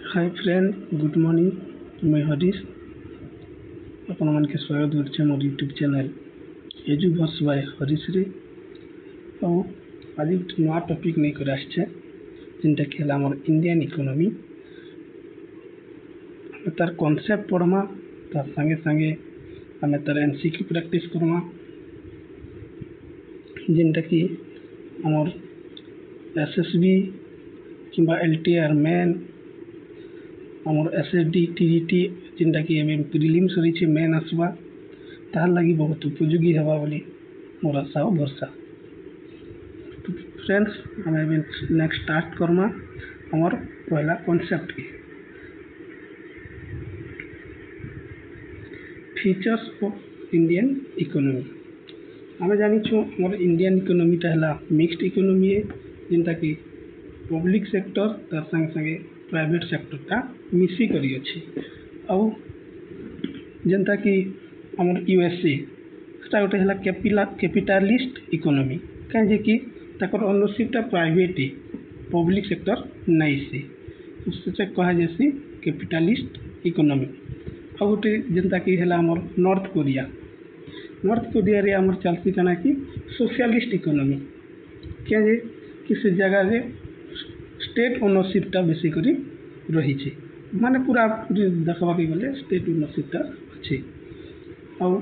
Hi friend good morning मैं हरीश आपण मन के स्वागत करछे मोर यूट्यूब चैनल एजुवर्स बाय हरीश रे और आज एक नया टॉपिक नहीं कर आछे जिनटा कि हला हमर इंडियन इकोनॉमी तार कॉन्सेप्ट पढ़मा तार संगे संगे हमें तार एमसीक्यू प्रैक्टिस करमा जिनटा कि हमर एसएसबी किंबा एलटीआर मेन आमर एसएसडी टीडीटी जिनटा कि एम प्रिलिम्स रही मेन आसवा तार लगी बहुत उपयोगी हवा बोली मोर आशा और भरसा। तो फ्रेंड्स आम नेक्स्ट स्टार्ट करमा हमर पहला कॉन्सेप्ट की फीचर्स ऑफ इंडियन इकोनॉमी। आम जानिछो हमर इंडियन इकोनॉमीटा है मिक्स्ड इकोनॉमी है जिनटा कि पब्लिक सेक्टर तार संगे संगे प्राइवेट सेक्टरटा मिसी करी अछि आउ जनता कि हमर यूएसए सेटा गोटे हला कैपिटलिस्ट इकोनॉमी कहे कि ताकर ओनरशिपटा प्राइवेट पब्लिक सेक्टर नहीं से कहा जैसी कैपिटलिस्ट इकोनॉमी। आ गोटे जनता कि हला हमर नॉर्थ कोरिया रे हमर चलती कना कि सोशलिस्ट इकोनॉमी कहे कि से जगह रे स्टेट ओनरशिपटा बेसी करी रही छे माने पूरा देखवा के गले स्टेट ओनरशिपटा अच्छे। और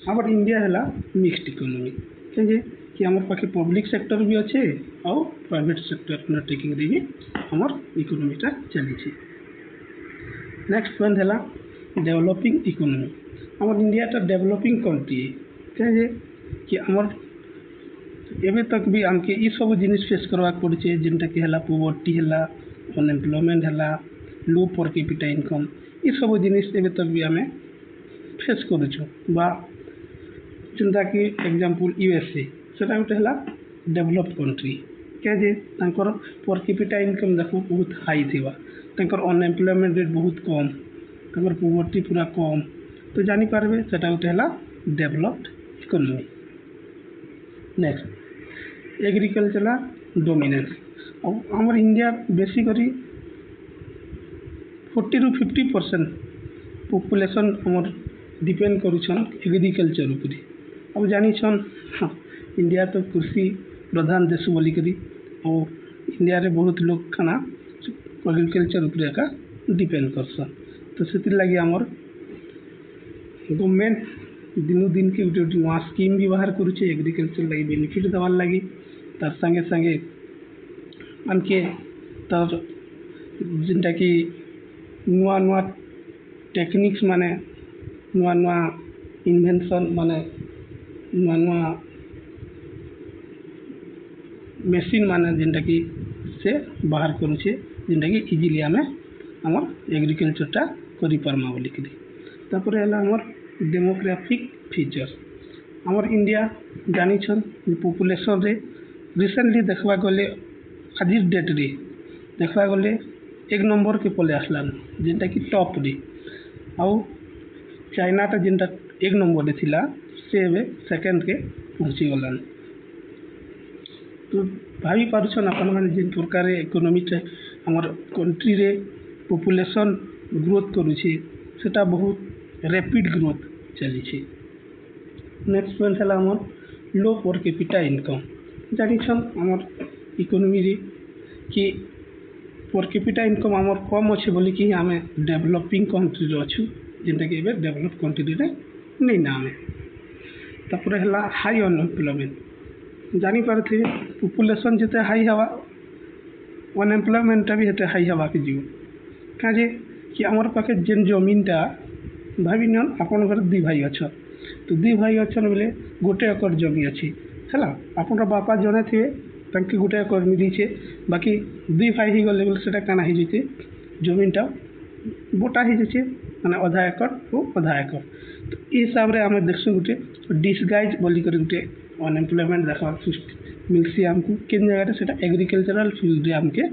हमर इंडिया है मिक्स्ड इकोनॉमी कहे कि हमर पाखे पब्लिक सेक्टर भी अच्छे और प्राइवेट सेक्टर अंडरटेकिंग रे भी हमर इकोनॉमीटा चली छे। नेक्स्ट पॉइंट है डेवलपिंग इकोनॉमी। हमर इंडिया टा डेवलपिंग कंट्री कहे कि हमर एबे तक भी आमके ई सब जिनिस फेस करवा पड़े जिनटा कि हला पोवर्टी हला अनएम्प्लॉयमेंट हला लो पर कैपिटा इनकम ई सब जिनिस एबे तक भी आमे फेस करूछु बा जिनटा कि एग्जांपल यूएसए सेटा गोटे हला डेवलप कंट्री कहे तांकर पर कैपिटा इनकम देखो बहुत हाई थिबा तांकर अनएम्प्लॉयमेंट रेट बहुत कम तांकर पोवर्टी पूरा कम तो जानी पारबे सेटा गोटे हला developed economy. Next agriculture dominance. और हमर इंडिया बेसिकली 40 to 50% पॉपुलेशन हमर डिपेंड करूछन एग्रीकल्चर उपरी। अब जानी छन इंडिया तो कृषि प्रधान देश बोली करी और इंडिया रे बहुत लोग खाना एग्रीकल्चर उपरी का डिपेंड करसन तो से लगी हमर गवर्नमेंट दिनू दिन के गोटे नुआ स्कीम भी बाहर करुचे एग्रीकल्चर लगी बेनिफिट देवार लगी तार संगे संगे आमके तार जिनटा कि नुआ नुआ टेक्निक्स माने नुआ नुआ इन्वेंशन माने नुआ नुआ मेसीन माने जिनटा कि से बाहर करुचे जिनटा कि इजिली आमे हमर एग्रीकल्चरटा करि पारमा बोली करी। तापर हला हमर डेमोग्राफिक फीचर्स। हमर इंडिया जानी छन पॉपुलेशन रे रिसेंटली देखवा गले आज डेट रे देखवा गले एक नंबर के पले आसलान जिनटा कि टॉप रे आउ चाइना टा जिनटा एक नंबर रे थिला से एबे सेकंड के पहुंची गलान। तो भाभी पारुछन अपन माने जिन प्रकार इकोनॉमी टे हमर कंट्री रे पॉपुलेशन ग्रोथ करूछि सेटा बहुत रैपिड ग्रोथ चली छे। नेक्स्ट पॉइंट है हमर लो पर कैपिटा इनकम। जानी छन हमर इकोनॉमी रे कि पर कैपिटा इनकम हमर कम अच्छे बोली कि आमे डेवलपिंग कंट्री रे अछु जिनटा कि एबे डेवलप कंट्री रे नहीं ना आमे। तापर हला हाई अनएम्प्लॉयमेंट। जानी पारथे पॉपुलेशन जते हाई हवा अनएम्प्लॉयमेंट भी हेते हाई हवा के जीव काजे कि हमर पाखे जेन जमीनटा भावी नियन आपन घर दी भाई अच्छा तो दी भाई अच्छा बोले गोटे एकर जमी अच्छी है आपन बापा जने थे तांके गोटे एकर मिली छे बाकी दी भाई ही गले बोले सेटा काना ही जते जमीनटा बोटा ही जचे माने आधा एकर और आधा एकर तो ई हिसाब रे हमें देखसु गोटे डिसगाइज बोली कर गोटे अनएम्प्लॉयमेंट देखा मिलसी हमको केन जगह रे सेटा एग्रीकल्चरल फील्ड रे हमके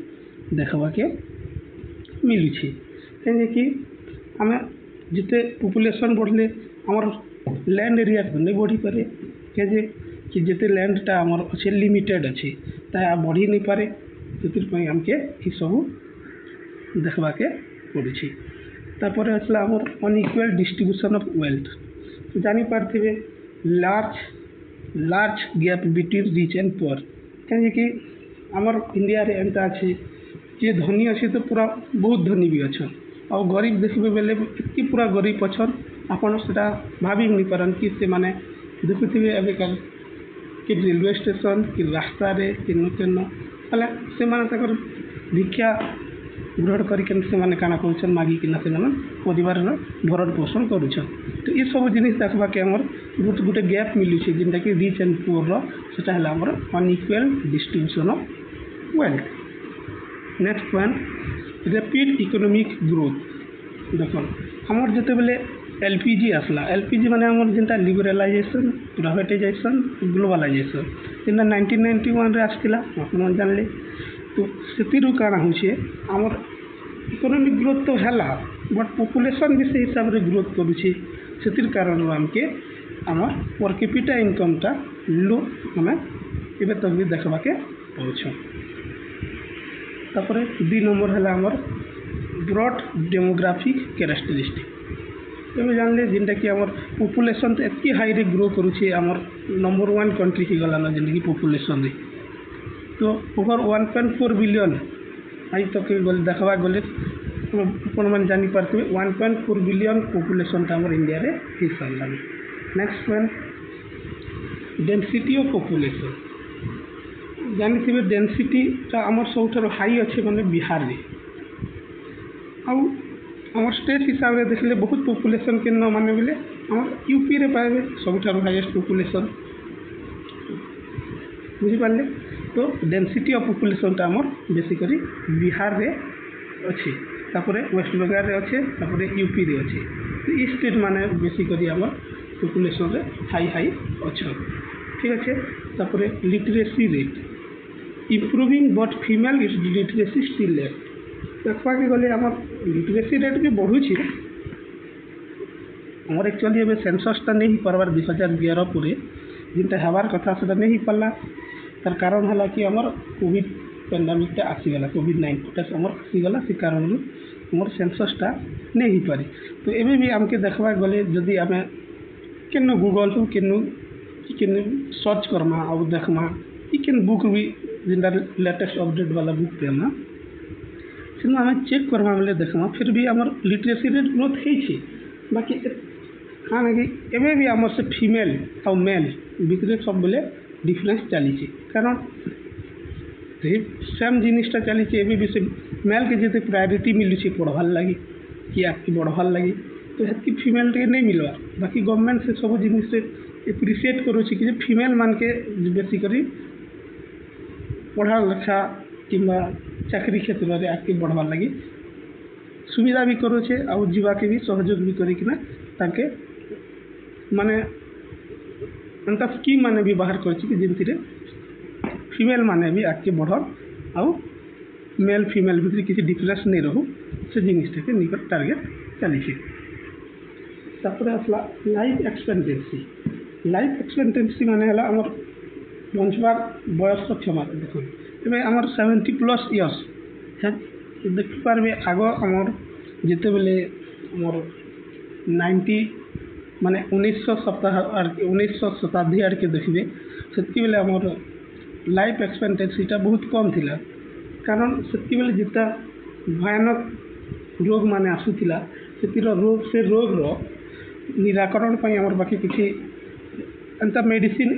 देखवा के मिली छे कहे कि हमें जिते पॉपुलेशन बढ़ले हमर लैंड एरिया नहीं बढ़ी पारे कहे कि जिते लैंडटा हमर अच्छे लिमिटेड अच्छे ता बढ़ी नहीं पारे से हमके ई सब देखवा के ପଡ଼ୁଛି। ତାପରେ ଆସିଲା ଆମର ଅନଇକ୍ୱାଲ୍ ଡିଷ୍ଟ୍ରିବ୍ୟୁସନ୍ ଅଫ୍ ୱେଲ୍ଥ। ଜାଣିପାରିଥିବେ large gap between rich and poor. କାହିଁକି ଆମର ଇଣ୍ଡିଆରେ ଏନ୍ତା ଅଛି ଯିଏ ଧନୀ ଅଛି ତ ପୁରା ବହୁତ ଧନୀ ବି ଅଛନ୍, ଆଉ ଗରିବ ଦେଖିବେ ବେଲେ ଏତ୍କି ପୁରା ଗରିବ ଅଛନ୍ ଆପଣ ସେଟା ଭାବି ନି ପାରନ୍ କି ସେମାନେ ଦେଖୁଥିବେ ଏବେକା କି ରେଲୱେ ଷ୍ଟେସନ୍ କି ରାସ୍ତାରେ କେନ ହେଲେ ସେମାନେ ତାଙ୍କର ଭିକ୍ଷା ଗ୍ରହଣ କରିକି ସେମାନେ କାଣା କରୁଛନ୍ ମାଗିକିନା ସେମାନେ ପରିବାରର ଭରଣ ପୋଷଣ କରୁଛନ୍। ତ ଏସବୁ ଜିନିଷ ଦେଖିବାକେ ଆମର ଗୋଟେ ଗ୍ୟାପ୍ ମିଳୁଛି ଯେନ୍ଟାକି ରିଚ୍ ଆଣ୍ଡ ପୁଅର୍ର, ସେଟା ହେଲା ଆମର unequal distribution of wealth. Next point rapid economic growth. ଦେଖୁନ୍ ଆମର ଯେତେବେଳେ LPG ଆସିଲା, LPG ମାନେ ଆମର ଯେନ୍ଟା ଲିବରାଲାଇଜେସନ୍, ପ୍ରାଇଭେଟାଇଜେସନ୍, ଗ୍ଲୋବାଲାଇଜେସନ୍ ଯେନ୍ଟା 1991ରେ ଆସିଥିଲା ଆପଣମାନେ ଜାଣିଲେ। ତ ସେଥିରୁ କାଣା ହଉଛେ ଆମର ଇକୋନୋମିକ୍ ଗ୍ରୋଥ୍ ତ ହେଲା ବଟ୍ ପପୁଲେସନ୍ ବି ସେ ହିସାବରେ ଗ୍ରୋଥ୍ କରୁଛେ। ସେଥିର କାରଣରୁ ଆମକେ ଆମର ପର୍ କ୍ୟାପିଟା ଇନକମ୍ଟା लो ଆମେ ଏବେ ତକ୍ ବି ଦେଖବାକେ ପାଉଛୁ। ତାପରେ 2 ନମ୍ବର ହେଲା ଆମର ବ୍ରଡ୍ ଡେମୋଗ୍ରାଫିକ୍ କ୍ୟାରେକ୍ଟରିଷ୍ଟିକ୍। ଏବେ ଜାଣିଲେ ଯେନ୍ଟାକି ଆମର ପପୁଲେସନ୍ ତ ଏତ୍କି ହାଇରେ ଗ୍ରୋ କରୁଛେ, ଆମର ନମ୍ବର 1 କଣ୍ଟ୍ରି ହେଇଗଲାନ ଯେନ୍ଟାକି ପପୁଲେସନ୍ରେ। ତ ଓଭର 1.4 ବିଲିୟନ୍ ଆଜି ତକ୍ ଗଲେ ଦେଖବାକେ ଗଲେ ଆପଣମାନେ ଜାଣିପାରୁଥିବେ 1.4 ବିଲିୟନ୍ ପପୁଲେସନ୍ଟା ଆମର ଇଣ୍ଡିଆରେ ହେଇସାରିଲାଣି। Next point density of population. ଜାଣିଥିବେ ଡେନ୍ସିଟିଟା ଆମର ସବୁଠାରୁ ହାଇ ଅଛି ମାନେ ବିହାରରେ, ଆଉ ଆମର ଷ୍ଟେଟ୍ ହିସାବରେ ଦେଖିଲେ ବହୁତ ପପୁଲେସନ୍ କେନ ମାନେ ବୋଲେ ଆମର ୟୁପିରେ ପାଇବେ ସବୁଠାରୁ ହାଇଏଷ୍ଟ ପପୁଲେସନ୍, ବୁଝିପାରିଲେ। ତ ଡେନ୍ସିଟି ଅଫ୍ ପପୁଲେସନ୍ଟା ଆମର ବେଶୀ କରି ବିହାରରେ ଅଛି, ତାପରେ ୱେଷ୍ଟ ବେଙ୍ଗଲରେ ଅଛେ, ତାପରେ ୟୁପିରେ ଅଛେ। ଇ ଷ୍ଟେଟ୍ ମାନେ ବେଶୀ କରି ଆମର ପପୁଲେସନ୍ରେ ହାଇ ଅଛନ୍, ଠିକ୍ ଅଛେ। ତାପରେ literacy rate improving but female literacy still left. ଦେଖବାକେ ଗଲେ ଆମର ଲିଟରେସି ରେଟ୍ ବି ବଢ଼ୁଛି। ଆମର ଆକ୍ଚୁଆଲି ଏବେ ସେନ୍ସସ୍ଟା ନେଇ ହେଇପାରବାର 2011 ପରେ ଯେନ୍ଟା ହେବାର କଥା ସେଟା ନେଇ ହେଇପାରିଲା। ତାର କାରଣ ହେଲା କି ଆମର କୋଭିଡ଼ ପେଣ୍ଡାମିକଟା ଆସିଗଲା, COVID-19ଟା ଆମର ଆସିଗଲା, ସେ କାରଣରୁ ଆମର ସେନ୍ସସ୍ଟା ନେଇ ହେଇପାରି। ତ ଏବେ ବି ଆମକେ ଦେଖବାକେ ଗଲେ ଯଦି ଆମେ କେନ ଗୁଗଲ୍ରୁ କେନ ସର୍ଚ୍ଚ କର୍ମା ଆଉ ଦେଖ୍ମା କି କେନ୍ ବୁକ୍ ବି ଯେନ୍ଟା ଲେଟେଷ୍ଟ ଅପଡେଟ୍ ବାଲା ବୁକ୍ ଦେମା ସେନୁ ଆମେ ଚେକ୍ କର୍ମା ବେଲେ ଦେଖ୍ମା ଫିର୍ ବି ଆମର ଲିଟରେସି ରେଟ୍ ଗ୍ରୋଥ୍ ହେଇଛି। ବାକି କାଣା କି ଏବେ ବି ଆମର ସେ ଫିମେଲ୍ ଆଉ ମେଲ୍ ଭିତରେ ସବୁବେଳେ ଡିଫରେନ୍ସ ଚାଲିଛି, କାରଣ ସେମ୍ ଜିନିଷଟା ଚାଲିଛି। ଏବେ ବି ସେ ମେଲ୍କେ ଯେତେ ପ୍ରାୟୋରିଟି ମିଲୁଛି ପଢ଼ବାର୍ ଲାଗି କି ଆଗ୍କେ ବଢ଼ବାର୍ ଲାଗି, ତ ହେତ୍କି ଫିମେଲ୍ ଟିକେ ନେଇ ମିଲ୍ବା। ବାକି ଗଭର୍ଣ୍ଣମେଣ୍ଟ ସେ ସବୁ ଜିନିଷରେ ଏପ୍ରିସିଏଟ୍ କରୁଛି କି ଯେ ଫିମେଲ୍ ମାନକେ ବେଶୀ କରି ପଢ଼ା ଲେଖା କିମ୍ବା ଚାକିରୀ କ୍ଷେତ୍ରରେ ଆଗ୍କେ ବଢ଼ବାର୍ ଲାଗି ସୁବିଧା ବି କରୁଛେ, ଆଉ ଯିବାକେ ବି ସହଯୋଗ ବି କରିକିନା ତାଙ୍କେ ମାନେ ଏନ୍ତା ସ୍କିମ୍ ମାନେ ବି ବାହାର କରିଛି କି ଯେମିତିରେ ଫିମେଲ୍ ମାନେ ବି ଆଗ୍କେ ବଢ଼ନ୍ ଆଉ ମେଲ୍ ଫିମେଲ୍ ଭିତରେ କିଛି ଡିଫରେନ୍ସ ନେଇ ରହୁ, ସେ ଜିନିଷଟାକେ ନିକଟ ଟାର୍ଗେଟ୍ ଚାଲିଛି। ତାପରେ ଆସିଲା ଲାଇଫ୍ ଏକ୍ସପେକ୍ଟାନ୍ସି। ଲାଇଫ୍ ଏକ୍ସପେକ୍ଟାନ୍ସି ମାନେ ହେଲା ଆମର ବଞ୍ଚିବାର ବୟସ କ୍ଷମତା। ଦେଖନ୍ତୁ ଏବେ ଆମର 70+ ଇୟର୍ସ ଦେଖିପାରିବେ। ଆଗ ଆମର ଯେତେବେଳେ ଆମର 1900 ଶତାବ୍ଦୀ ଆଡ଼କେ ଦେଖିବେ, ସେତିକିବେଳେ ଆମର ଲାଇଫ୍ ଏକ୍ସପେକ୍ଟାନ୍ସିଟା ବହୁତ କମ୍ ଥିଲା, କାରଣ ସେତିକିବେଳେ ଯେତେ ଭୟାନକ ରୋଗ ମାନେ ଆସୁଥିଲା ସେ ରୋଗର ନିରାକରଣ ପାଇଁ ଆମର ପାଖେ କିଛି ଏନ୍ତା ମେଡ଼ିସିନ୍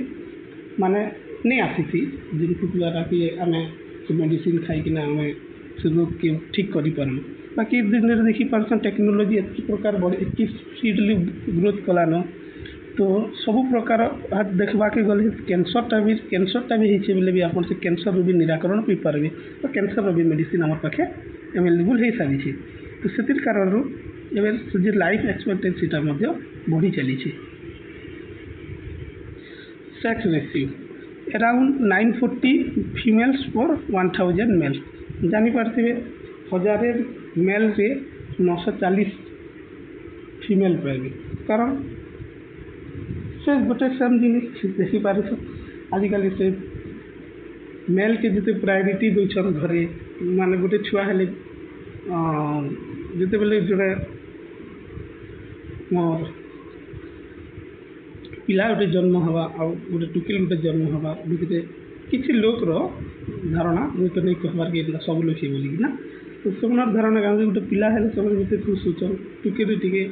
ମାନେ ନେଇ ଆସିଛି, ଯେମିତି ଦ୍ୱାରାକି ଆମେ ସେ ମେଡ଼ିସିନ୍ ଖାଇକିନା ଆମେ ସେ ରୋଗକେ ଠିକ୍ କରିପାରମୁ। ବାକି ଦିନରେ ଦେଖିପାରୁଛନ୍ ଟେକ୍ନୋଲୋଜି ଏତ୍କି ପ୍ରକାର ଏତ୍କି ସ୍ପିଡଲି ଗ୍ରୋଥ୍ କଲାନ, ତ ସବୁ ପ୍ରକାର ଦେଖବାକେ ଗଲେ କ୍ୟାନ୍ସରଟା ବି ହେଇଛେ ବେଲେ ବି ଆପଣ ସେ କ୍ୟାନ୍ସରରୁ ବି ନିରାକରଣ ପାଇପାରିବେ। ତ କ୍ୟାନ୍ସରର ବି ମେଡ଼ିସିନ୍ ଆମର ପାଖେ ଆଭେଲେବୁଲ୍ ହେଇସାରିଛି। ତ ସେଥିର କାରଣରୁ ଏବେ ଯେ ଲାଇଫ୍ ଏକ୍ସପେକ୍ଟାନ୍ସିଟା ମଧ୍ୟ ବଢ଼ି ଚାଲିଛି। Sex ratio around 940 females for 1000 males। ଜାଣିପାରୁଥିବେ 1000 ମେଲ୍ରେ 940 ଫିମେଲ୍ ପାଇବେ, କାରଣ ସେ ଗୋଟେ ସେମ୍ ଜିନିଷ ଦେଖିପାରୁଛ। ଆଜିକାଲି ସେ ମେଲ୍କେ ଯେତେ ପ୍ରାୟୋରିଟି ଦେଉଛନ୍ ଘରେ, ମାନେ ଗୋଟେ ଛୁଆ ହେଲେ ଯେତେବେଳେ ଜଣେ मोर पिला गोटे जन्म हवा आउ गोटे टुकेल गोटे जन्म हवा भितर किसी लोकर धारणा मुझे तो नहीं कहबार कि सब लोग है बोलिकिना तो समार धारणा गाँव गोटे पिला है सब भितर खुश होचन टुकेल टिके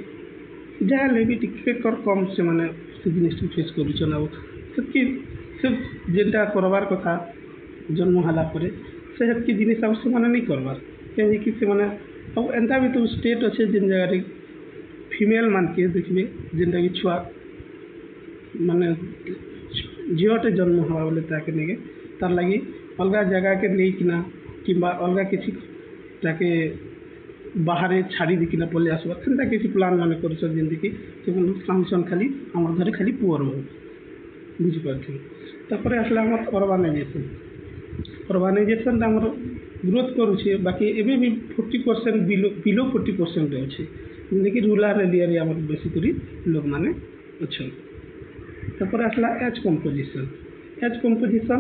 जहाँ भी टिके कर कम से माने से जिनिस फेस करुचन आ से जेनटा करबार कथा जन्म हाला परे से हेतकी जिनिस आ से माने नहीं करबार कहीं से माने अब एंता भी तो स्टेट अच्छे जिन जगह फीमेल मान के देखिए जेनटा कि छुआ माने झीटे जन्म हवा बोले ताके नहीं तार लगी अलग जगह के नहीं किना कि अलग किसी ताके बाहर छाड़ी दिकिना पलि आसबा सेंता किसी प्लान माने करछन जेंति कि चाहूछन खाली हमर घरे खाली पुअर हो बुझी पारथि तापर आसला हमर अर्बानाइजेशन हमर ग्रोथ करूछे बाकी एबे भी 40% बिलो 40% रे अछि जेंति रूरल एरिया रे हमर बेसी करी लोग माने अछन तापर आसला age composition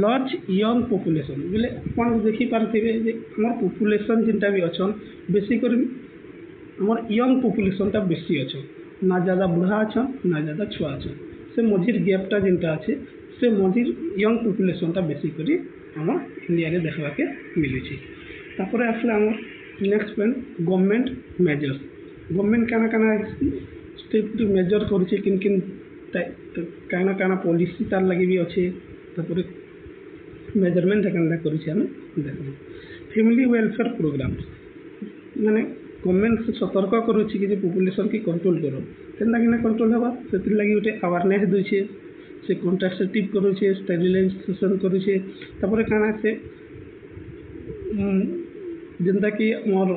large young population बोले अपन देखी पारे आम पॉपुलेशन जिनटा भी अच्छा बेसिक आम यंग पॉपुलेशन बेसी अच्छा ना ज़्यादा बुढ़ा अच्छा ना ज़्यादा छुआ अच्छा से मझिर गैपटा जिनटा अच्छे से मझिर यंग पॉपुलेशन बेसिक आम इंडिया रे देखा के मिलूँ तापर आसला आम next point government measures government काना काना स्टेप मेजर करुचे किन किन काना काना पॉलिसी तार लगे भी अच्छे तापर मेजरमेंट केनता करुचे आम देख फैमिली वेलफेयर प्रोग्राम माने गवर्नमेंट से सतर्क करुचे कि पॉपुलेशन की कंट्रोल करो केनता कि कंट्रोल हवा से लगी गोटे अवेयरनेस दूचे से कॉन्ट्रासेप्टिव करुचे स्टेरिलाइजेशन करुचे तापर काना से जेनता कि मोर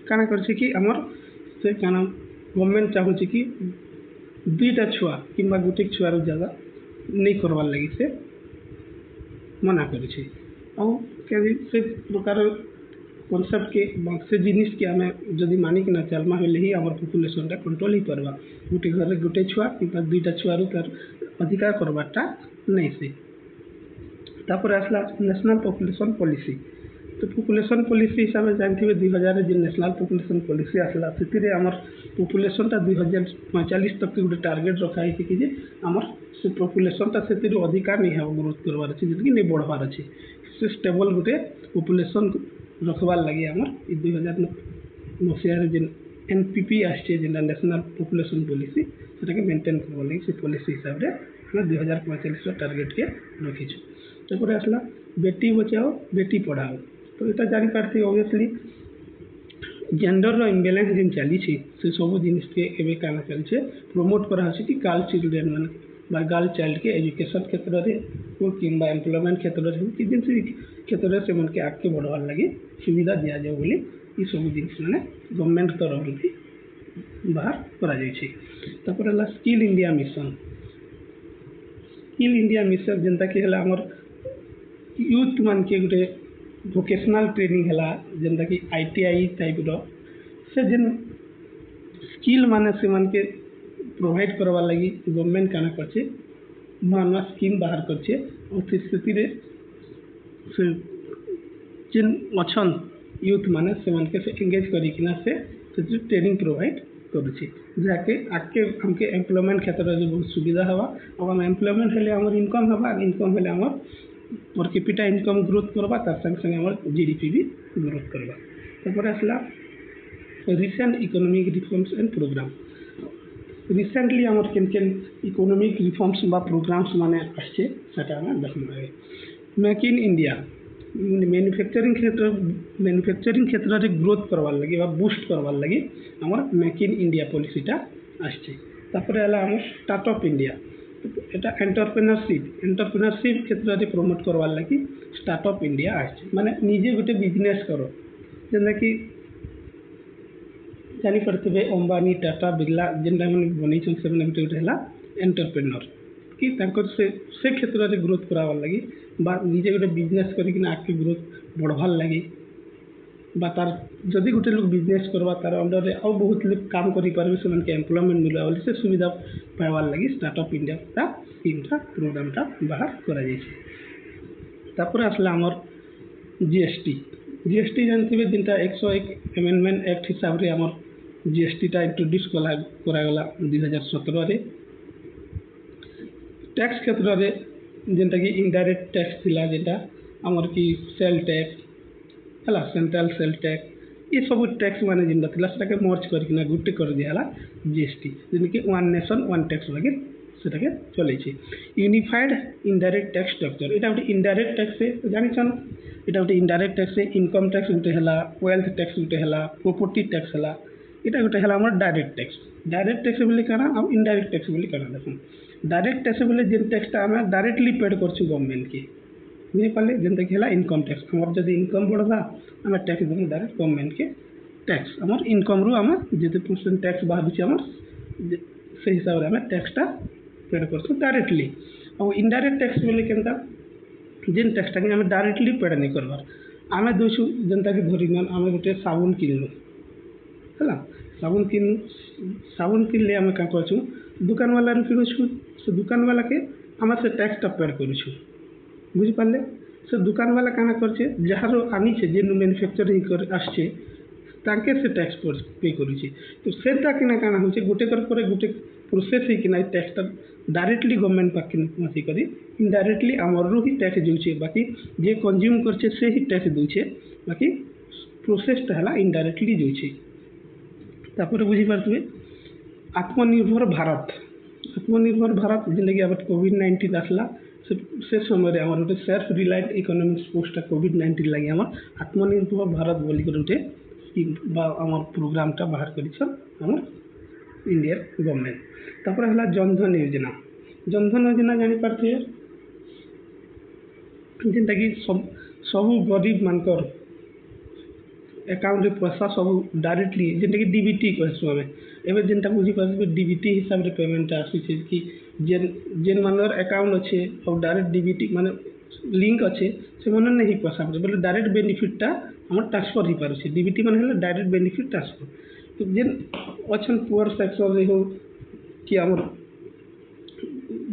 काना करछे कि हमर से काना गवर्नमेंट चाहूचे कि दुईटा छुआ कि गोटे छुआर ज़्यादा नहीं करवार लगी से मना करुचे से प्रकार कॉन्सेप्ट के से जिनिस के आम जदि मानिकिना चलमा हेले ही आम पॉपुलेशनटा कंट्रोल ही करवा गोटे घर गोटे छुआ कि दुईटा छुआर तार अधिकार करवाटा नहीं से तापर आसला नेशनल पॉपुलेशन पॉलिसी तो पॉपुलेशन पॉलिसी हिसाब से जानते 2000 जो नेशनल पॉपुलेशन पॉलिसी आसला से आमर पॉपुलेशनटा 2045 तक गोटे टार्गेट रखा है कि आमर से पॉपुलेशनटा से अधिकार नहीं है ग्रोथ करवार अच्छे जी नहीं बढ़वार अच्छे से स्टेबल गोटे पॉपुलेशन रखबार लगे आमर 2000 मसीह जेन NPP आसचे जेनटा नेशनल पॉपुलेशन पॉलिसी से मेंटेन करवार लगे से पॉलिसी हिसाब से 2045 टार्गेट के रखीछु तापर आसला बेटी बचाओ बेटी पढ़ाओ तो यहाँ जापारे ऑब्वियसली जेंडर इम्बेलेंस जिन चली से सब जिनिस के एवं काना चलছে प्रमोट करा कि गर्ल चिल्ड्रेन मान गर्ल चाइल्ड के एजुकेशन क्षेत्र में हो कि एम्प्लॉयमेंट क्षेत्र में हो कि जिन क्षेत्र से मन के आगे बढ़वार लगे सुविधा दि जाए बोली ये सब जिनिस माने गवर्नमेंट तरफ भी बाहर करा तापर स्किल इंडिया मिशन जेनता कि हमर यूथ मान के गोटे वोकेशनल ट्रेनिंग है जेनता कि ITI टाइप से जेन स्किल माने से मन के प्रोवाइड करवा लगी गवर्नमेंट काना करछे नुआ नुआ स्कीम बाहर करछे और से जेन अच्छन यूथ माने से मन के से एंगेज करिकिना से ट्रेनिंग प्रोवाइड करुचे जाके आगे हमके एम्प्लॉयमेंट क्षेत्र में बहुत सुविधा हवा और हम एम्प्लॉयमेंट हेले हमर इनकम हवा इनकम हेले हमर पर कैपिटा इनकम ग्रोथ करवा तार संग संग हमर GDP भी ग्रोथ करवा तापर आसला recent economic reforms and programme recently हमर केन केन इकोनॉमिक रिफॉर्म्स बा प्रोग्राम्स माने आछे सेटा हम देखना है मेक इन इंडिया मैन्युफैक्चरिंग क्षेत्र रे ग्रोथ करवार लगे बा बूस्ट करवार लगे हमर मेक इन इंडिया पॉलिसीटा आछे तापर आला हमर स्टार्टअप इंडिया एटा एंटरप्रेन्योरशिप क्षेत्र में प्रमोट करवार लगी स्टार्टअप इंडिया आछे माने निजे गोटे बिजनेस करो जेना कि जानी पड़ते अंबानी टाटा बिरला जेनटा मैंने बनई से गोटे गोटे एंटरप्रेन्योर कि से क्षेत्र में ग्रोथ करावार लगी बा निजे गोटे बिजनेस करके आगे ग्रोथ बढ़वार लगी बा तार जदि गोटे लोक बिजनेस करवा तार अंडर रे आउ बहुत लोग काम करि पारबे सेमान के एम्प्लॉयमेंट मिलवा बोली से सुविधा पाइबार लगी स्टार्टअप इंडिया ता स्कीमटा प्रोग्रामटा बाहर करा जाइछे। तापर आसला हमर जीएसटी जानथिबे जिनटा 101 अमेंडमेंट एक्ट हिसाब रे हमर जीएसटी टा इंट्रोड्यूस करा गला 2017 रे। टैक्स क्षेत्र रे जेनटा कि इनडायरेक्ट टैक्स थिला जेटा हमर की सेल टैक्स हला सेंट्रल सेल टैक्स ये सब टैक्स माने जिंदा थिला सेटा के मर्ज करकिना गुटे कर दियाला जीएसटी जेन कि वन नेशन वन टैक्स लगे सेटा के चलै छै। यूनिफाइड इनडायरेक्ट टैक्स स्ट्रक्चर एटा गोटे इनडायरेक्ट टैक्स से जानि छन एटा गोटे इनडायरेक्ट टैक्स से इनकम टैक्स गुटे हला वेल्थ टैक्स गुटे हला प्रॉपर्टी टैक्स हला एटा गोटे हला हमर डायरेक्ट टैक्स बोली काना हम इनडायरेक्ट टैक्स बोली काना देखो। डायरेक्ट टैक्स बोले जेन टैक्स ता हम डायरेक्टली पेड करछु गवर्नमेंट के बुझि पाले जेनता कि हला इनकम टैक्स हमर जदि इनकम बढ़ला हम टैक्स देमु डायरेक्ट गवर्नमेंट के टैक्स हमर इनकम रो हम जेते परसेंट टैक्स बाहर छी हमर से हिसाब रे हम टैक्स ता पेड करछु डायरेक्टली। और इनडायरेक्ट टैक्स बोले केनता जेन टैक्स ता कि हम डायरेक्टली पेड नै करबार हम दोछु जेनता कि धरि न हम गोटे साबुन किनलु हला साबुन किनले हम का करछु दुकान वाला रे किनछु से दुकान वाला के हम से टैक्स ता पेड करछु बुझि पाले से दुकान वाला काना करछे जहारो आनी छे जे मैन्युफैक्चरिंग कर आछे ताके से टैक्स पे करूछे तो सेटा किना काना होछे गोटे कर परे गोटे प्रोसेस ही किना टैक्स ता डायरेक्टली गवर्नमेंट पाके नथि करी इनडायरेक्टली हमर रो ही टैक्स जोछे बाकी जे कंज्यूम करछे से ही टैक्स दोछे बाकी प्रोसेस ता हला इनडायरेक्टली जोछे। तापर बुझि पारतबे आत्मनिर्भर भारत जिंदगी अब कोविड-19 आसला से समय आम गोटे सेल्फ रिलायंट इकोनॉमिक्स पोस्ट कोविड-19 लगे आम आत्मनिर्भर भारत बोली गोटे स्कीम आम प्रोग्रामटा बाहर कर इंडिया गवर्नमेंट। तापर है जनधन योजना जापारे जेनटा कि सब गरीब मानकर अकाउंट रे पैसा सब डायरेक्टली जेनटा कि डीबीटी कहसु आमे एबे जेनटा बुझी पारबे डीबीटी हिसाब रे पेमेंट आसी छै कि जेन मानर अकाउंट अच्छे और डायरेक्ट डीबीटी माने लिंक अच्छे से मन नहीं पैसा पड़े बोले डायरेक्ट बेनिफिटा हम ट्रांसफर हो पारे डीबीटी माने डायरेक्ट बेनिफिट ट्रांसफर तो जेन अच्छन पुअर सेक्टर रे हो कि हमर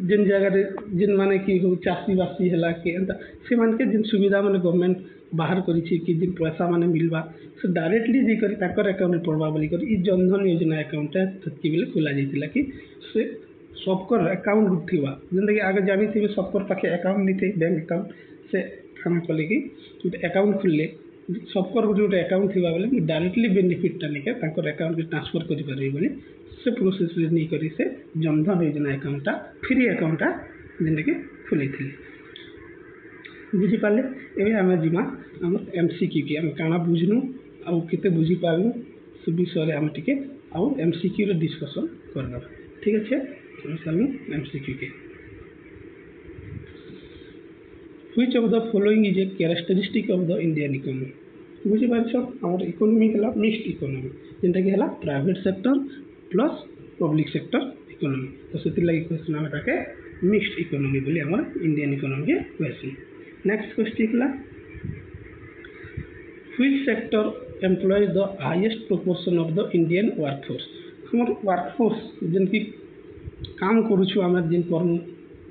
जेन जगह रे जेन माने कि हो चासी बासी हला के एंता से मान के जेन सुविधा माने गवर्नमेंट बाहर करी छी कि जिन पैसा माने मिलबा से डायरेक्टली जे करी ताकर अकाउंट में पड़बा बोली कर ई जनधन योजना अकाउंट तत्की बेले खोला जाइतिला कि से सबकर अकाउंट थिबा जेंदा कि आगे जानी थी सबकर पाखे अकाउंट नहीं थे बैंक अकाउंट से खाना कले कि अकाउंट खुलले सबकर गोटे अकाउंट थिबा बोले डायरेक्टली बेनिफिट टा नहीं ताकर अकाउंट के ट्रांसफर करि पारे बोली से प्रोसेस रे नहीं करी से जनधन योजना अकाउंट फ्री अकाउंट जेंदा कि खुले थी बुझी पाले एबे आमे जिमा हम एमसीक्यू के हम काना बुझनु आ केते बुझी पालु से विषय रे हम टिके आ एमसीक्यू रे डिस्कशन करबा ठीक है। एमसीक्यू के which of the following is a characteristic of the Indian economy बुझी पारछ हमर इकोनॉमी हला मिक्स्ड इकोनॉमी जेंटा कि हला private sector plus public sector economy तो सेति लागि क्वेश्चन हम ताके मिक्स्ड इकोनॉमी बोली हमर इंडियन इकोनॉमी के क्वेश्चन। नेक्स्ट क्वेश्चन हला which sector employees the highest proportion of the Indian workforce हमर वर्कफोर्स जेन कि काम करूछु आम जेन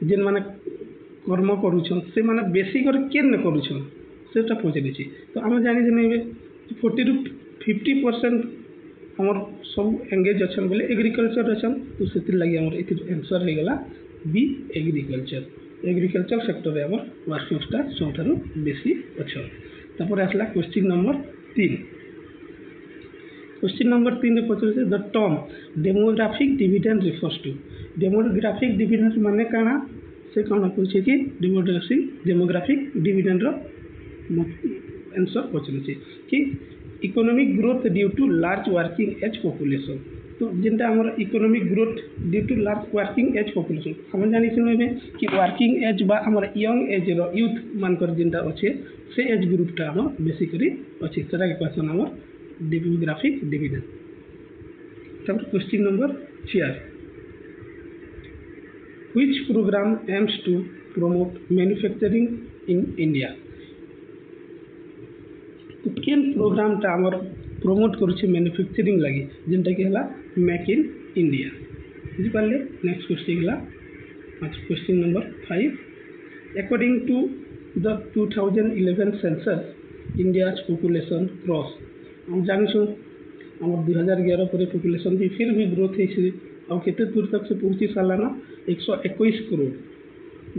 जेन माने कर्म करूछन से माने बेसी कर केन करूछन सेटा पहुँचे छी तो आम जानी जे 40 to 50% हमर सब एंगेज अच्छन बोले एग्रीकल्चर अच्छन तो से लगे हमर इतिर आंसर हो गला बी एग्रीकल्चर सेक्टर रे हमर वर्कफोर्सटा सबठारु बेसी अच्छन। तापर आसला क्वेश्चन नंबर 3 क्वेश्चन नंबर 3 रे पछे the term demographic dividend refers to demographic dividend माने काना से कौन पूछे कि डेमोग्राफिक डिविडेंड रो आंसर पछे कि economic growth due to large working age population तो जेनटा हमर economic growth due to large working age population हम जानि सुनबे कि वर्किंग एज बा हमर यंग एज रो यूथ मानकर जेनटा अछि से एज ग्रुपटा हम बेसिकली अछि सेटा के क्वेश्चन हमर डेमोग्राफिक डिविडेंड। तब question number 4 which program aims to promote manufacturing in India तो केन प्रोग्रामटा आमर प्रमोट करुचे मैन्युफैक्चरिंग लगी जेनटा कि हला मेक इन इंडिया बुझिपारे। नेक्स्ट क्वेश्चन है question number 5 according to the 2011 census India population cross हम जानिछुं आम 2011 पर पॉपुलेशन भी फिर भी ग्रोथ है और केते दूर तक से पहुँची सारा ना 121 करोड़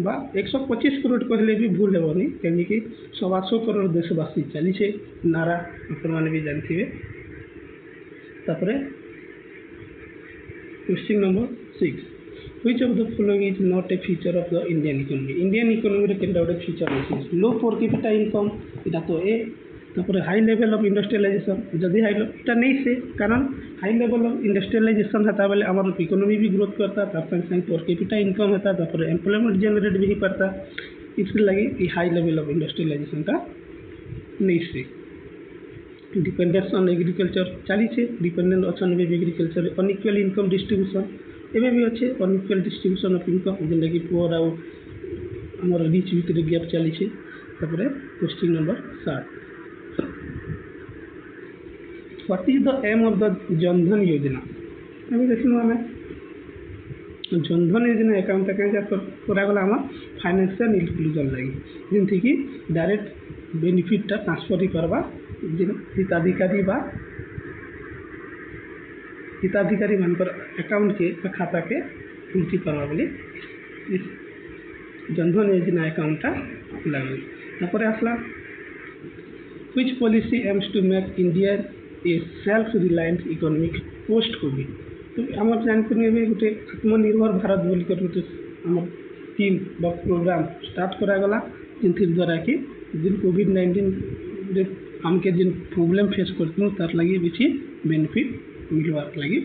बा 125 करोड़ कहले भी भूल हेबनी कहीं 125 करोड़ देशवासी चली नारा आपने भी जानते। तापर question number 6 which of the following is not A feature of the Indian economy रे केनटा गोटे फीचर अछि लो पर कैपिटा इनकम इटा तो ए तापर हाई लेवल ऑफ इंडस्ट्रियलाइजेशन जदि हाई इटा नहीं से कारण हाई लेवल ऑफ इंडस्ट्रियलाइजेशन होता बेले आम इकोनॉमी भी ग्रोथ करता संग संग पर कैपिटा इनकम होता तापर एम्प्लॉयमेंट जनरेट भी करता इसके लगे हाई लेवल ऑफ इंडस्ट्रियलाइजेशन का नहीं से डिपेंडेंस ऑन एग्रीकल्चर चली डिपेंडेंट अच्छा एग्रीकल्चर अनइक्वल इनकम डिस्ट्रीब्यूशन एवं भी अच्छे अनइक्वल डिस्ट्रीब्यूशन ऑफ इनकम जेनटा कि पुअर आमर रिच भितर गैप चली question number 7 what is the aim of the Jan Dhan Yojana अभी देखिए आम जनधन योजना अकाउंट करागला आम फाइनेंशियल इंक्लूजन लगी जमी कि डायरेक्ट बेनिफिटा ट्रांसफर ही करवा हिताधिकारी बा हिताधिकारी मानकर अकाउंट के खाता के पूर्ति करवा बोली जनधन योजना अकाउंटा लगे। तापर आसला which policy aims to make India a self reliant economic post covid तो आम जानते गोटे आत्मनिर्भर भारत बोल कर आम टीम बा प्रोग्राम स्टार्ट करागला जिन द्वारा कि जिन कोविड-19 आमके जिन प्रॉब्लम फेस करते तार लगी बेसी बेनिफिट मिलवार लगी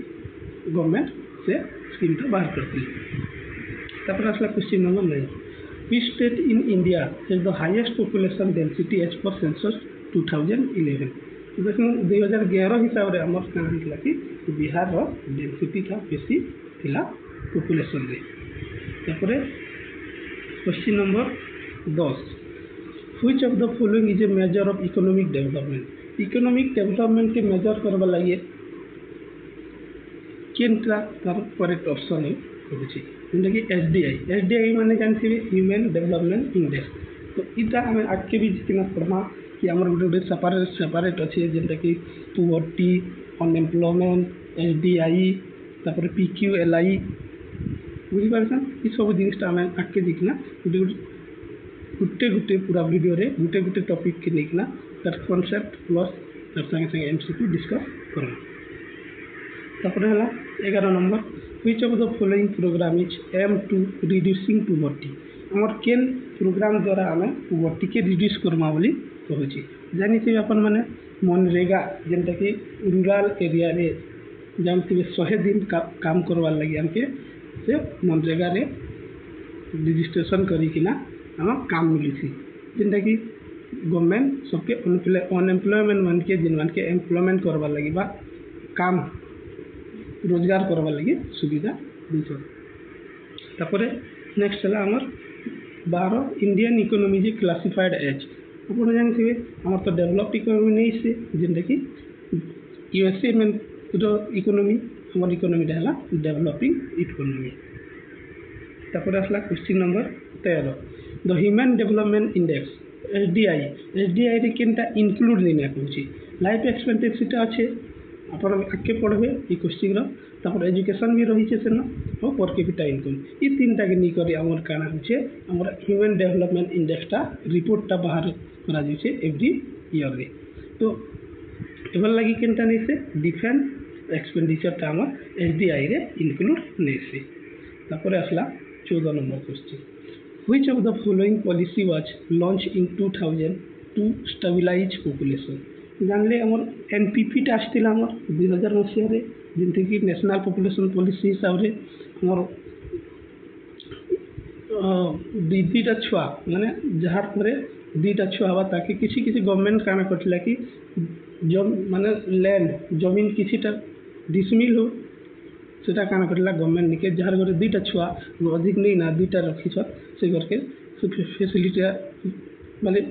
गवर्नमेंट से स्कीम तो बाहर करती। तापर आसला question number 9 which state in India has the highest population density as per census 2011 देखो 2011 हिसाब से आम क्या कि बिहार डेंसिटी था बेसी थिला पॉपुलेशन रे। तापर question number 10 which of the following is a measure of economic development के मेजर करवा लगे केनटा तार करेक्ट ऑप्शन है जेनटा कि एसडीआई माने जानते ह्यूमन डेवलपमेंट इंडेक्स तो इटा आम आगे भी जितना पढ़मा कि आम गोटे सेपारेट अच्छे जेनटा कि पोवर्टी अनएम्प्लॉयमेंट एसडीआई तापर पीक्यूएलआई बुझीपारे ये सब जिनटा आम आगे देखना गोटे गोटे पूरा वीडियो रे गोटे गोटे टॉपिक के लेकिना तार कॉन्सेप्ट प्लस तार संगे संगे एमसीक्यू डिस्कस करना। तापर है 11 number which of the following programme is aim to reducing poverty आमर केन प्रोग्राम द्वारा आम पॉवर्टी के रिड्यूस करमा बोली कहूँ जानी अपन मैंने मनरेगा जेनटा कि रूरल एरिया रे जानते 100 दिन काम करवार लगी आमके से मनरेगा रे रजिस्ट्रेशन करिकिना आम काम मिली जेनटा कि गवर्नमेंट सबके अनएम्प्लॉयमेंट मान के जिन मान के एम्प्लॉयमेंट करवार लगी बा काम रोजगार करवार लगी सुविधा दी। तापर नेक्स्ट है आमर 12 इंडियन इकोनॉमी जे क्लासिफाइड एज आप जानते आम तो डेवलप्ड इकोनॉमी नहीं से जेनटा कि यूएसए में इकोनॉमी हमार इकोनॉमी है डेवलपिंग इकोनॉमी। तापर आसला question number 13 the human development index SDI रे केनटा इनक्लूड नहीं कहूँ लाइफ एक्सपेक्टेंसीटा अच्छे आप आगे पढ़े ये क्वेश्चन तापर एजुकेशन भी रही है और पर कैपिटा इनकम ये तीनटा के नहीं आमर काना होचे आमर ह्यूमन डेवलपमेंट इंडेक्सटा रिपोर्टटा बाहर करा जाउछे एवरी ईयर रे तो एवं लगी केनटा नहीं से डिफेंस एक्सपेंडिचरटा आमर एसडीआई रे इनक्लूड नहीं से। तापर आसला 14 number question which of the following policy was launch in 2000 to stabilise population जानले आमर एनपीपी आसला आमर 2000 मसीह जमी कि नेशनल पॉपुलेशन पॉलिसी हिसाब से आमर दीटा छुआ माने जहाँ पर दीटा छुआ हवा ताकि किसी किसी गवर्नमेंट काना करथिला कि माने लैंड जमीन किसीटा डिसमिल हो सेटा काना करला गवर्नमेंट निके जहाँ घर दीटा छुआ अधिक नहीं ना दीटा रखी से घर के फैसिलिटी माने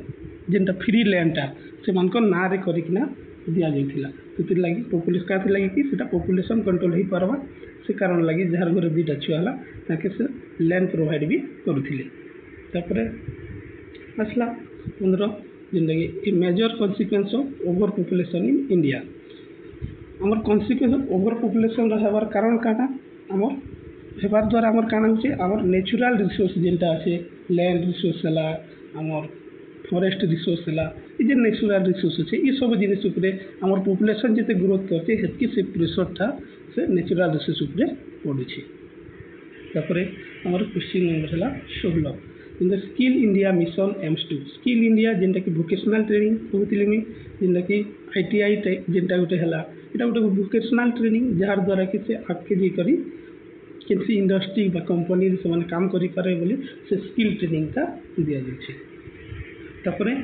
जेनटा फ्री लैंडटा से ना रे करिकिना दिया जाइथिला तो लगी पॉपुलेशन का लगी कि सेटा पॉपुलेशन कंट्रोल ही पारबा से कारण लगी जार घर दुईटा छुआ है ताके से लैंड प्रोवाइड भी करुथिले तापरे आसला 15 जेनटा कि major consequence of over population in India आमर कॉन्सिक्वेंस ऑफ ओवर पॉपुलेशन रहबार कारण काना आमर हेबार द्वारा आमर काना होचे आमर नेचुरल रिसोर्स जेनटा আছে लैंड रिसोर्स हला आमर फॉरेस्ट रिसोर्स हला ई जे नेचुरल रिसोर्स আছে ई सब जिनिस उपरे आमर पॉपुलेशन जेते ग्रोथ करছে हेतकी से प्रेशरटा से नेचुरल रिसोर्स उपरे पडुछि तापरे आमर क्वेश्चन नंबर हला 16 in the skill India mission aims to skill India जेनटा कि वोकेशनल ट्रेनिंग कहूतिले मी जेनटा कि आईटीआई जेनटा गोटे हला एटा गोटे वोकेशनल ट्रेनिंग जार द्वारा कि से आगे जी करी किसी इंडस्ट्री बा कंपनी से काम करि पारे बोली से स्किल ट्रेनिंग का दिया जाइए तापरे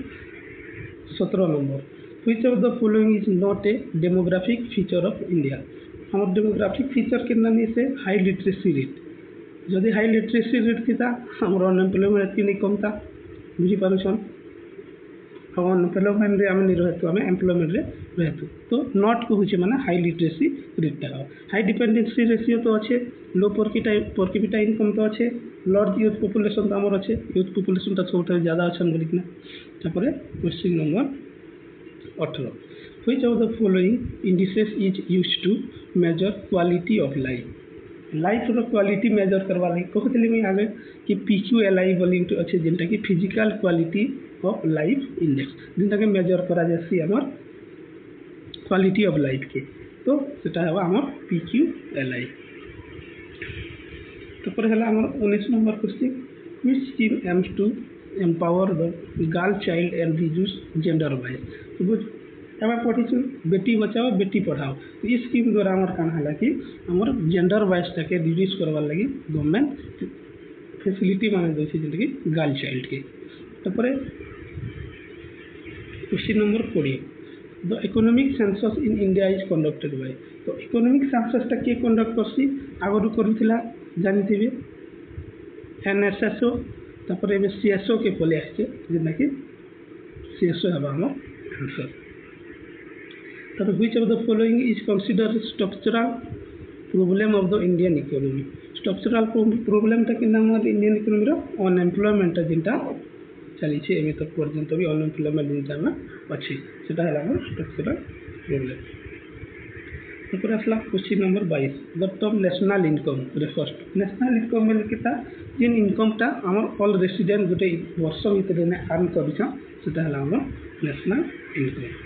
17 number which of the following is not A demographic feature of India हमर डेमोग्राफिक फीचर के नाम से हाई लिटरेसी रेट जदि हाई लिटरेसी रेट थी हमर अनएम्प्लॉयमेंट की नहीं कम था बुझी पारुछन हम अनएम्प्लॉयमेंट रे आम नहीं रहतु आम एम्प्लॉयमेंट रे रहतु तो नॉट को होचे माने हाई लिटरेसी रेट टा हाई डिपेंडेंसी रेशियो तो अच्छे लो पर कैपिटा इनकम तो अच्छे लार्ज यूथ पॉपुलेशन तो आमर अच्छे यूथ पॉपुलेशन टा सब ज़्यादा अच्छन बोलिकिना तापरे question number 18 which of the following indices is used to measure quality of life रो क्वालिटी मेजर करवा लगी कहते मैं आगे कि PQLI बोली अच्छे जेनटा कि physical quality of life index जेनटा कि मेजर करा जासी हमर क्वालिटी ऑफ लाइफ के तो सेटा है हमर PQLI तो पर हला हमर 19 number question which scheme aims to empower the girl child and reduce gender wise तो बुझ आम पढ़ी बेटी बचाओ बेटी पढ़ाओ तो ये स्कीम द्वारा आमर काना है कि आमर जेंडर वाइजटा के रिड्यूस करवार लगी गवर्नमेंट फैसिलिटी मान दे कि गर्ल चाइल्ड के तापरे question number 20 the economic census in India is conducted by तो इकोनॉमिक सेंससटा के कंडक्ट करसी आगरु करूथिला जानिथिबे NSSO तापरे एबे CSO के पले आछे जेना कि CSO हबा हमर आंसर तब which of the following is considered structural problem of the Indian economy structural problem टा कि नाम इंडियन इकोनॉमी रो अनएम्प्लॉयमेंट जिनटा चली छे एमे तक पर्यंत भी अनएम्प्लॉयमेंट जिनटा में अछि सेटा हला हमर स्ट्रक्चरल प्रॉब्लम तापर असला question number 22 the term national income refers national income में किता जिन इनकम टा हमर ऑल रेसिडेंट गोटे वर्ष भीतर ने अर्न करिछा सेटा हला हमर नेशनल इनकम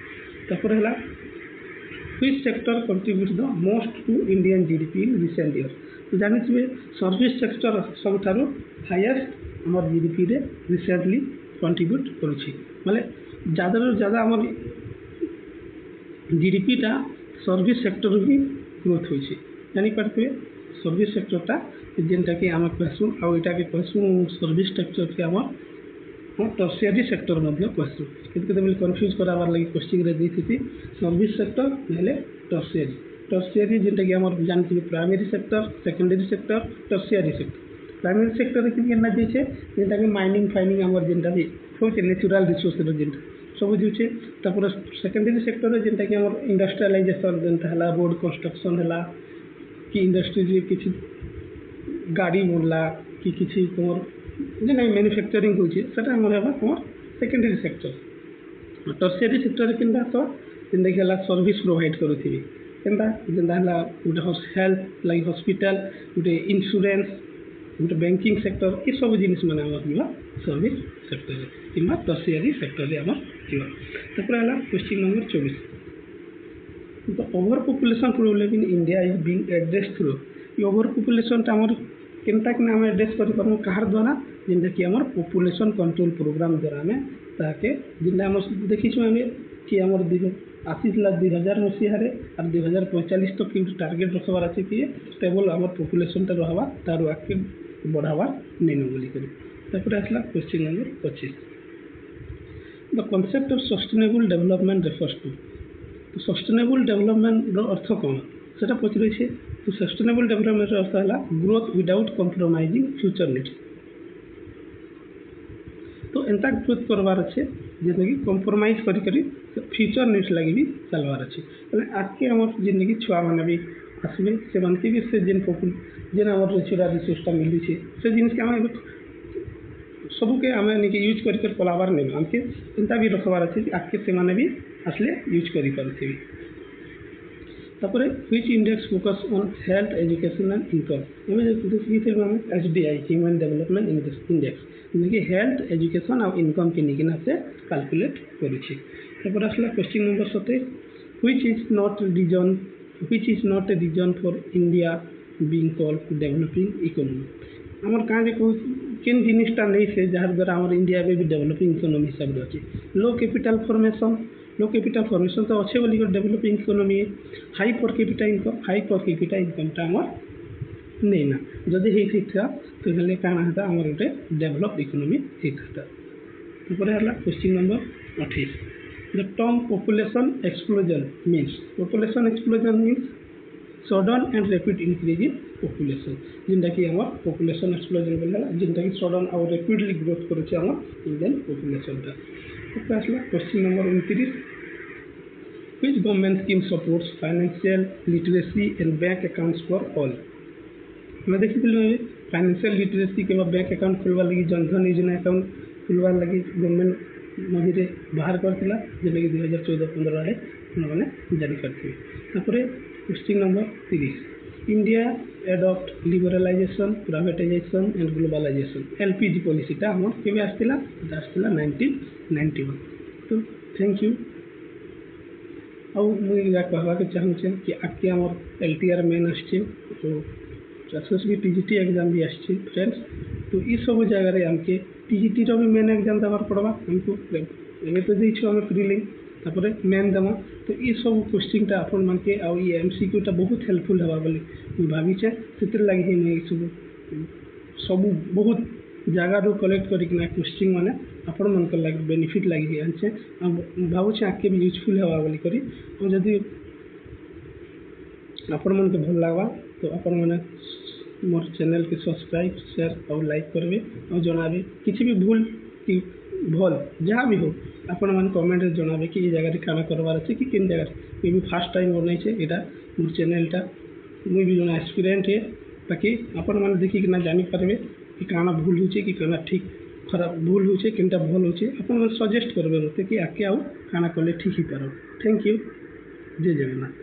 तापर हला which sector contributes the most to Indian GDP in recent years तो जानिथिबे सर्विस सेक्टर सबठारो हाईएस्ट हमर GDP रे रिसेंटली कंट्रीब्यूट करूछि माने ज्यादा हमर GDP टा सर्विस सेक्टर भी ग्रोथ होइछि जानि पारथिबे सर्विस सेक्टर टा जेनटा कि हम कहसु आ एटा के कहसु सर्विस सेक्टर के हमर टर्शियरी सेक्टर मध्य कहसु कितके बेले कंफ्यूज कराबार लगी क्वेश्चन रे देथि सर्विस सेक्टर नेले टर्शियरी जेनटा कि हमर जानथि primary sector secondary sector tertiary sector primary sector कि केना जे छे जेनटा कि माइनिंग फाइनिंग हमर जेनटा भी होचे नेचुरल रिसोर्स रे जेनटा सब जुचे तापर सेकेंडरी सेक्टर रे जेनटा कि हमर इंडस्ट्रियलाइजेशन जेनटा हला रोड कंस्ट्रक्शन हला कि इंडस्ट्री जे किछि गाड़ी बनला कि किछि तोर जेना मैन्युफैक्चरिंग होचे सेटा हमर हबा हमर सेकेंडरी सेक्टर टर्शियरी सेक्टर केनदा तो जेनटा कि हला सर्विस प्रोवाइड करूथिबी केनदा जेनदा हला गोटे हेल्थ लाइक हॉस्पिटल गोटे इंश्योरेंस गोटे बैंकिंग सेक्टर ये सब जिनिस माने हमर Hiba service sector keema tertiary sector रे हमर हिबा तापर हला question number 24 the over population problem in India is being addressed through ये ओवर पॉपुलेशन ता हमर केनता कि नाम एड्रेस करि परमु कहार द्वारा जेनटा कि हमर पॉपुलेशन कंट्रोल प्रोग्राम द्वारा में ताके जेनटा हम देखिछु हमें कि हमर आसीला 2000 मसीहा रे और 2045 तक कि टारगेट रखबार अछि कि स्टेबल हमर पॉपुलेशन ता रहबा तार आके बढ़ावा नेनु बोली करी तापर आसला question number 25 the concept of sustainable development refers to तो सस्टेनेबल डेवलपमेंट रो अर्थ कोन सेटा पचरै छै तो सस्टेनेबल डेवलपमेंट रो अर्थ हला growth without compromising future needs तो एंता ग्रोथ करवार अच्छे जेनता कि कंप्रोमाइज करी फ्यूचर न्यूज लगी भी चलवार अच्छे बोले आगे आम जिंदगी छुआ मैंने भी आसवे से मानके भी से जेन जेन आम नेचुरल रिसोर्सटा मिलूँ से जिनस के आम सबके आम निके यूज कर पलाबार नहीं आमके एंता भी रखबार अच्छे आगे से माने भी आसले यूज करी पारथि तापर which index focus on health education and income aim देखी आम HDI ह्यूमन डेवलपमेंट इंडेक्स जिनकी हेल्थ एजुकेशन और इनकम के निकिना से कैलकुलेट करुच्छे तापर आसला question number 27 which is not a reason for India being called developing economy आमर कहाँ जे केन जिनिसटा नहीं से जहाँ द्वारा आमर इंडिया भी डेवलपिंग इकोनॉमी हिसाब से अच्छे लो कैपिटल फॉर्मेशन तो अच्छे बोली developing economy high per capita इनकमटा आमर नहीं ना जदि होता तो हेल्ले काना होता आमर गोटे डेवलप इकोनॉमी होता question number 28 the term population explosion means sudden and rapid increase in population जिनटा कि आम पॉपुलेशन एक्सप्लोजन बोला जिनटा कि सडन और रैपिडली ग्रोथ करुच्छे आम इंडियन पॉपुलेशनटा आसला question number 29 which government scheme supports financial literacy and bank accounts for all मैं देखी फाइनेंशियल लिटरेसी के बैंक अकाउंट खोलवा लगी जनधन योजना अकाउंट खोलवा लगी गवर्नमेंट मझे बाहर करथिला जेटा कि 2014-15 मैंने जारी करथिबे question number 30 India adopt liberalisation privatisation and globalisation LPG पॉलिसीटा हम केबे आस्तिला 1991 तो थैंक यू आउ मुझे कहवा के चाहूँचे कि आगे आमर LTR मेन आसचे तो SSB TGT एग्जाम भी आसचे फ्रेंड्स तो ये सब जगह आमके TGT भी मेन एग्जाम देवार पड़वा हमको एवं तो देछो आम प्रिलिम तापर मेन देमा तो ये सब क्वेश्चनटा आपण मानके आउ ये MCQटा बहुत हेल्पफुल हवा बोली भावीचे से लगी मैं सब सब बहुत जगार कलेक्ट करना क्वेश्चन मैंने आपण मन लगे बेनिफिट लगी आनचे भावुचे आगे भी यूजफुल हवा बोली करी और जदि आपण मन के भल लगवा तो आपण मैंने मोर चैनल के सब्सक्राइब शेयर और लाइक करेंगे और जनाबे किसी भी भूल कि भल जहाँ भी हो आपण मैंने कमेंट जनाबे कि जगह खाना करवार अच्छे कि किन जगह भी फर्स्ट टाइम बनाई यहाँ मोर चैनलटा मुझे भी जो एक्सपीरियंस है ताकि आपण मैंने देखिकिना जानीपारे कि काना भूल हो कि काना ठीक खराब भूल हो केनटा भल हो आप सजेस्ट करेंगे मत कि आगे आउ खाना कले ठीक ही पार थैंक यू जय जगन्नाथ।